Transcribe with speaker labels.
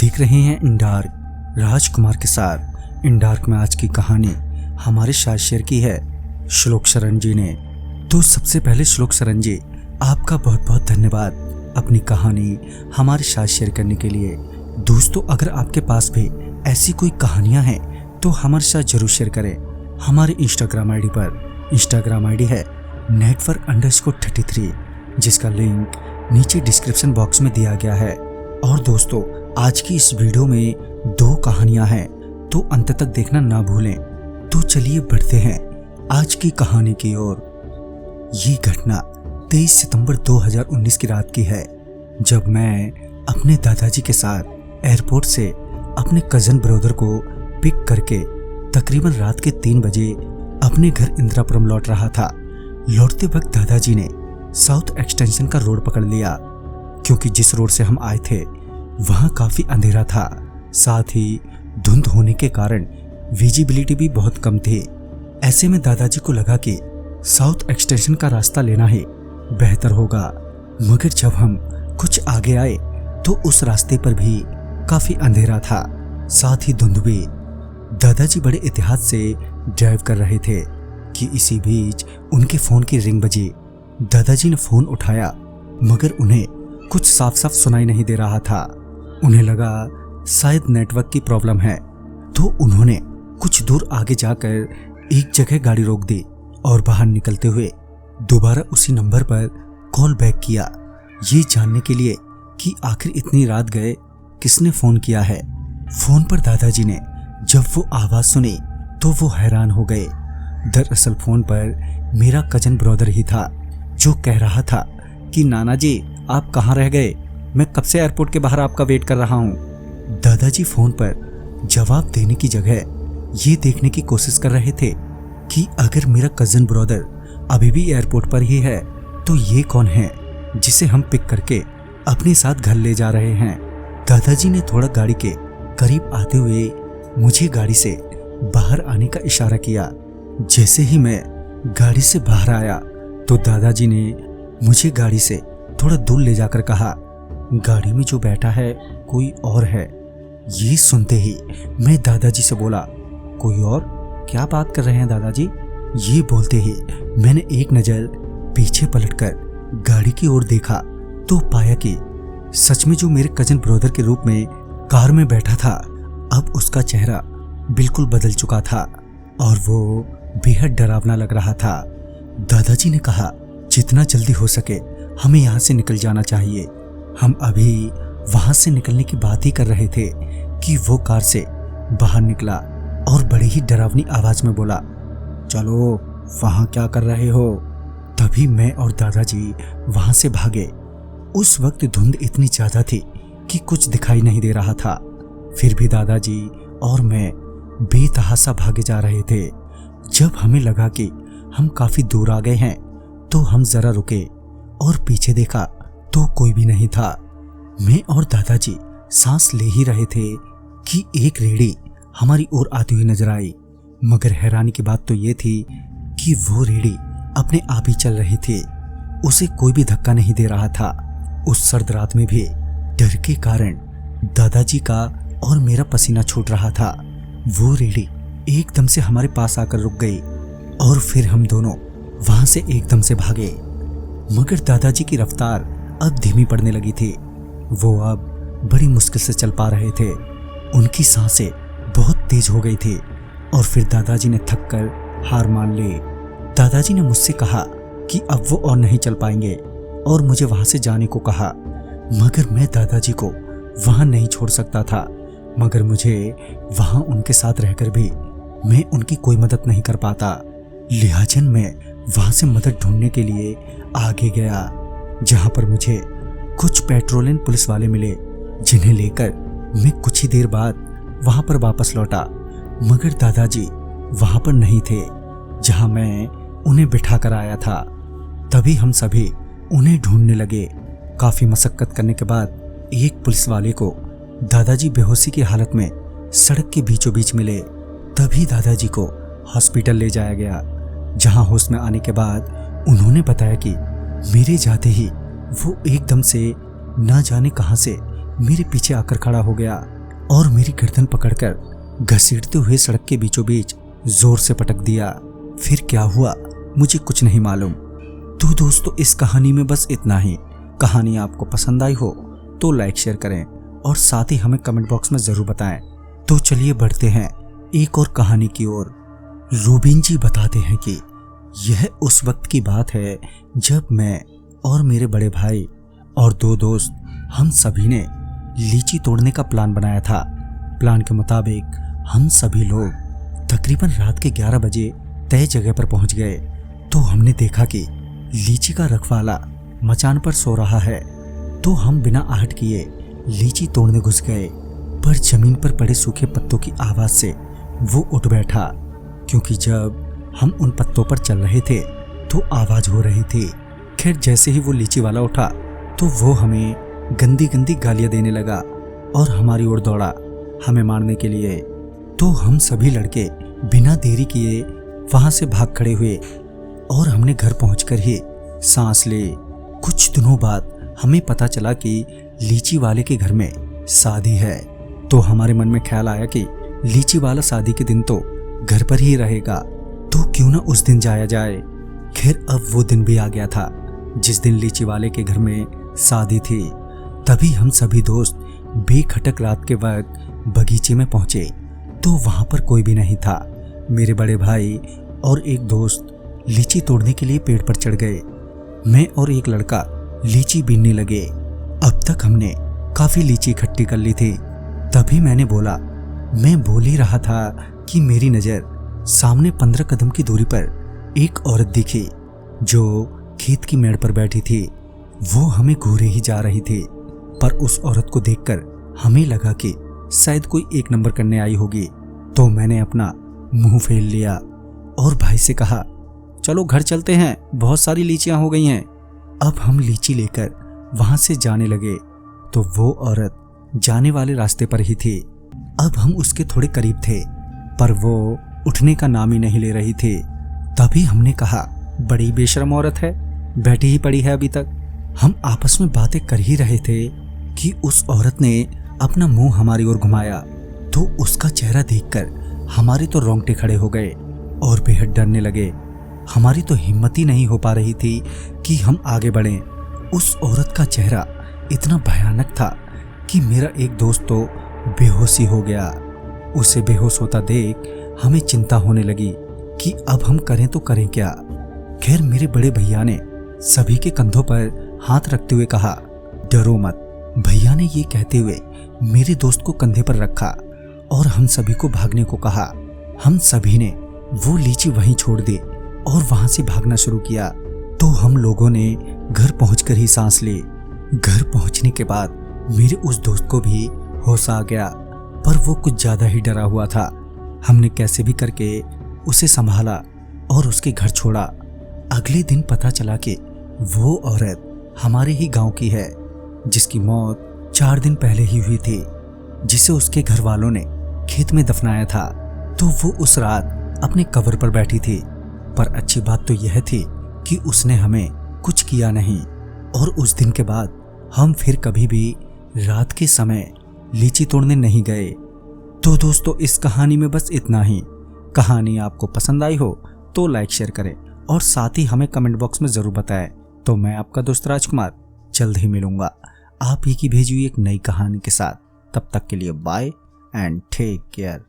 Speaker 1: देख रहे हैं इन डार्क राजकुमार के साथ। इन डार्क में आज की कहानी हमारे साथ शेयर की है श्लोक शरण जी ने। तो सबसे पहले श्लोक शरण जी, आपका बहुत बहुत धन्यवाद अपनी कहानी हमारे साथ शेयर करने के लिए। दोस्तों, अगर आपके पास भी ऐसी कोई कहानियां हैं तो हमारे साथ जरूर शेयर करें। हमारे इंस्टाग्राम आईडी पर, इंस्टाग्राम आईडी है network_33, जिसका लिंक नीचे डिस्क्रिप्शन बॉक्स में दिया गया है। और दोस्तों, आज की इस वीडियो में 2 कहानियां हैं, तो अंत तक देखना ना भूलें। तो चलिए बढ़ते हैं आज की कहानी की ओर। ये घटना 23 सितंबर 2019 की रात की है, जब मैं अपने दादाजी के साथ एयरपोर्ट से अपने कजन ब्रदर को पिक करके तकरीबन रात के 3 बजे अपने घर इंदिरापुरम लौट रहा था। लौटते वक्त दादाजी ने साउथ एक्सटेंशन का रोड पकड़ लिया, क्योंकि जिस रोड से हम आए थे वहां काफी अंधेरा था। साथ ही धुंध होने के कारण विजिबिलिटी भी बहुत कम थी। ऐसे में दादाजी को लगा कि साउथ एक्सटेंशन का रास्ता लेना ही बेहतर होगा। मगर जब हम कुछ आगे आए तो उस रास्ते पर भी काफी अंधेरा था, साथ ही धुंध भी। दादाजी बड़े एहतियात से ड्राइव कर रहे थे कि इसी बीच उनके फोन की रिंग बजी। दादाजी ने फोन उठाया, मगर उन्हें कुछ साफ साफ सुनाई नहीं दे रहा था। उन्हें लगा शायद नेटवर्क की प्रॉब्लम है, तो उन्होंने कुछ दूर आगे जाकर एक जगह गाड़ी रोक दी और बाहर निकलते हुए दोबारा उसी नंबर पर कॉल बैक किया, ये जानने के लिए कि आखिर इतनी रात गए किसने फोन किया है। फोन पर दादाजी ने जब वो आवाज सुनी तो वो हैरान हो गए। दरअसल फोन पर मेरा कजन ब्रदर ही था, जो कह रहा था कि नाना जी आप कहाँ रह गए, मैं कब से एयरपोर्ट के बाहर आपका वेट कर रहा हूँ। दादाजी फोन पर जवाब देने की जगह ये देखने की कोशिश कर रहे थे कि अगर मेरा कजन ब्रदर अभी भी एयरपोर्ट पर ही है तो ये कौन है जिसे हम पिक करके अपने साथ घर ले जा रहे हैं। दादाजी ने थोड़ा गाड़ी के करीब आते हुए मुझे गाड़ी से बाहर आने का इशारा किया। जैसे ही मैं गाड़ी से बाहर आया तो दादाजी ने मुझे गाड़ी से थोड़ा दूर ले जाकर कहा, गाड़ी में जो बैठा है कोई और है। ये सुनते ही मैं दादाजी से बोला, कोई और? क्या बात कर रहे हैं दादाजी? ये बोलते ही मैंने एक नजर पीछे पलटकर गाड़ी की ओर देखा तो पाया कि सच में जो मेरे कजन ब्रदर के रूप में कार में बैठा था, अब उसका चेहरा बिल्कुल बदल चुका था और वो बेहद डरावना लग रहा था। दादाजी ने कहा, जितना जल्दी हो सके हमें यहाँ से निकल जाना चाहिए। हम अभी वहां से निकलने की बात ही कर रहे थे कि वो कार से बाहर निकला और बड़ी ही डरावनी आवाज में बोला, चलो वहां क्या कर रहे हो। तभी मैं और दादाजी वहां से भागे। उस वक्त धुंध इतनी ज्यादा थी कि कुछ दिखाई नहीं दे रहा था। फिर भी दादाजी और मैं बेतहासा भागे जा रहे थे। जब हमें लगा कि हम काफी दूर आ गए हैं तो हम जरा रुके और पीछे देखा तो कोई भी नहीं था। मैं और दादाजी सांस ले ही रहे थे कि एक रेहड़ी हमारी ओर आती हुई नजर आई। मगर हैरानी की बात तो ये थी कि वो रेहड़ी अपने आप ही चल रही थी, उसे कोई भी धक्का नहीं दे रहा था। उस सर्द रात में भी डर के कारण दादाजी का और मेरा पसीना छूट रहा था। वो रेहड़ी एकदम से हमारे पास आकर रुक गई और फिर हम दोनों वहां से एकदम से भागे। मगर दादाजी की रफ्तार अब धीमी पड़ने लगी थी। वो अब बड़ी मुश्किल से चल पा रहे थे। उनकी सांसें बहुत तेज हो गई थी और फिर दादाजी ने थक कर हार मान ली। दादाजी ने मुझसे कहा कि अब वो और नहीं चल पाएंगे और मुझे वहां से जाने को कहा। मगर मैं दादाजी को वहां नहीं छोड़ सकता था। मगर मुझे वहां उनके साथ रहकर भी मैं उनकी कोई मदद नहीं कर पाता। लिहाजन मैं वहां से मदद ढूंढने के लिए आगे गया, जहां पर मुझे कुछ पेट्रोलियन पुलिस वाले मिले, जिन्हें लेकर मैं कुछ ही देर बाद वहां पर वापस लौटा। मगर दादाजी वहां पर नहीं थे जहां मैं उन्हें बिठा कर आया था। तभी हम सभी उन्हें ढूंढने लगे। काफी मशक्कत करने के बाद एक पुलिस वाले को दादाजी बेहोशी की हालत में सड़क के बीचों बीच मिले। तभी दादाजी को हॉस्पिटल ले जाया गया, जहां होश में आने के बाद उन्होंने बताया कि मेरे जाते ही वो एकदम से ना जाने कहां से मेरे पीछे आकर खड़ा हो गया और मेरी गर्दन पकड़कर घसीटते हुए सड़क के बीचों बीच जोर से पटक दिया। फिर क्या हुआ मुझे कुछ नहीं मालूम। तो दोस्तों इस कहानी में बस इतना ही। कहानी आपको पसंद आई हो तो लाइक शेयर करें और साथ ही हमें कमेंट बॉक्स में जरूर बताएं। तो चलिए बढ़ते हैं एक और कहानी की ओर। रूबिन जी बताते हैं कि यह उस वक्त की बात है जब मैं और मेरे बड़े भाई और 2 दोस्त हम सभी ने लीची तोड़ने का प्लान बनाया था। प्लान के मुताबिक हम सभी लोग तकरीबन रात के 11 बजे तय जगह पर पहुंच गए। तो हमने देखा कि लीची का रखवाला मचान पर सो रहा है। तो हम बिना आहट किए लीची तोड़ने घुस गए, पर जमीन पर पड़े सूखे पत्तों की आवाज से वो उठ बैठा, क्योंकि जब हम उन पत्तों पर चल रहे थे तो आवाज हो रही थी। खैर जैसे ही वो लीची वाला उठा तो वो हमें गंदी गंदी गालियां देने लगा और हमारी ओर दौड़ा हमें मारने के लिए। तो हम सभी लड़के बिना देरी किए वहां से भाग खड़े हुए और हमने घर पहुंचकर ही सांस ली। कुछ दिनों बाद हमें पता चला कि लीची वाले के घर में शादी है। तो हमारे मन में ख्याल आया कि लीची वाला शादी के दिन तो घर पर ही रहेगा, तो क्यों ना उस दिन जाया जाए। खैर अब वो दिन भी आ गया था जिस दिन लीची वाले के घर में शादी थी। तभी हम सभी दोस्त बेखटक रात के वक्त बगीचे में पहुंचे तो वहां पर कोई भी नहीं था। मेरे बड़े भाई और एक दोस्त लीची तोड़ने के लिए पेड़ पर चढ़ गए। मैं और एक लड़का लीची बीनने लगे। अब तक हमने काफी लीची इकट्ठी कर ली थी। तभी मैंने बोला, मैं बोल ही रहा था कि मेरी नजर सामने 15 कदम की दूरी पर एक औरत दिखी जो खेत की मेड़ पर बैठी थी। वो हमें घूरे ही जा रही थी, पर उस औरत को देखकर हमें लगा कि शायद कोई 1 नंबर करने आई होगी। तो मैंने अपना मुंह फेर लिया और भाई से कहा, चलो घर चलते हैं, बहुत सारी लीचियां हो गई हैं। अब हम लीची लेकर वहां से जाने लगे तो वो औरत जाने वाले रास्ते पर ही थी। अब हम उसके थोड़े करीब थे, पर वो उठने का नाम ही नहीं ले रही थी। तभी हमने कहा, बड़ी बेशर्म औरत है, बैठी ही पड़ी है अभी तक। हम आपस में बातें कर ही रहे थे कि उस औरत ने अपना मुंह हमारी ओर घुमाया। तो उसका चेहरा देखकर हमारे तो रोंगटे खड़े हो गए और बेहद डरने लगे। हमारी तो हिम्मत ही नहीं हो पा रही थी कि हम आगे बढ़ें। उस औरत का चेहरा इतना भयानक था कि मेरा एक दोस्त तो बेहोशी हो गया। उसे बेहोश होता देख हमें चिंता होने लगी कि अब हम करें तो करें क्या। खैर मेरे बड़े भैया ने सभी के कंधों पर हाथ रखते हुए कहा, डरो मत। भैया ने ये कहते हुए मेरे दोस्त को कंधे पर रखा और हम सभी को भागने को कहा। हम सभी ने वो लीची वहीं छोड़ दी और वहां से भागना शुरू किया। तो हम लोगों ने घर पहुंचकर ही सांस ली। घर पहुंचने के बाद मेरे उस दोस्त को भी होश आ गया, पर वो कुछ ज्यादा ही डरा हुआ था। हमने कैसे भी करके उसे संभाला और उसके घर छोड़ा। अगले दिन पता चला कि वो औरत हमारे ही गांव की है, जिसकी मौत 4 दिन पहले ही हुई थी, जिसे उसके घर वालों ने खेत में दफनाया था। तो वो उस रात अपने कब्र पर बैठी थी। पर अच्छी बात तो यह थी कि उसने हमें कुछ किया नहीं और उस दिन के बाद हम फिर कभी भी रात के समय लीची तोड़ने नहीं गए। तो दोस्तों इस कहानी में बस इतना ही। कहानी आपको पसंद आई हो तो लाइक शेयर करें और साथ ही हमें कमेंट बॉक्स में जरूर बताएं। तो मैं आपका दोस्त राजकुमार जल्द ही मिलूंगा आप ही की भेजी हुई एक नई कहानी के साथ। तब तक के लिए बाय एंड टेक केयर।